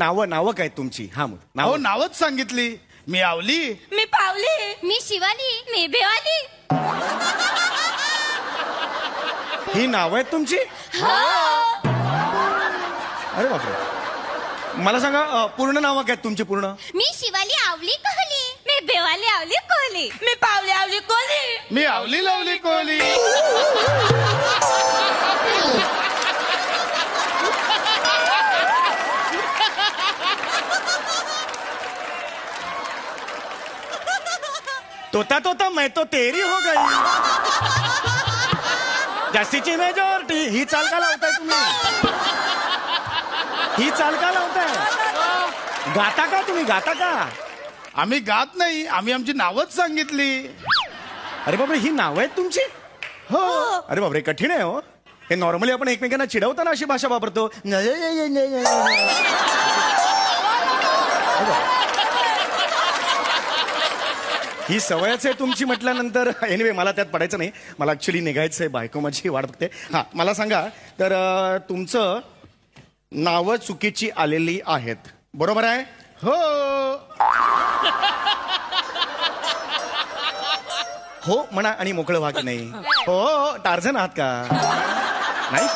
नावं काय तुमची? हा मग अहो नावच सांगितली. मी आवली, मी पावली, मी शिवाली. मी बेवाली. ही नावं आहेत तुमची? अरे बापरे. मला सांगा पूर्ण नावं काय तुमची पूर्ण? मी शिवाली आवली कहली. मी बेवाली आवली कोहली. मी पावली आवली कोहली. मी आवली लवली कोहली. तोता तोता मैं तो तेरी हो गई. जास्तीची मेजॉरिटी. ही चाल का लावताय तुम्ही? ही चाल का लावताय? गाता का तुम्ही? गाता का? आम्ही गात नाही, आम्ही आमची नावच सांगितली. अरे बापरे, ही नावं आहेत तुमची? हो. अरे बापरे, कठीण आहे हो हे. नॉर्मली आपण एकमेकांना चिडवताना अशी भाषा वापरतो. ही सवयच आहे तुमची म्हटल्यानंतर एनिवे मला त्यात पडायचं नाही. मला ऍक्च्युली निघायचंय, बायको माझी वाट बघते. हा मला सांगा तर तुमचं नावं चुकीची आलेली आहेत, बरोबर आहे? हो हो म्हणा आणि मोकळं व्हा की नाही. हो टार्झन आहात का? नाही.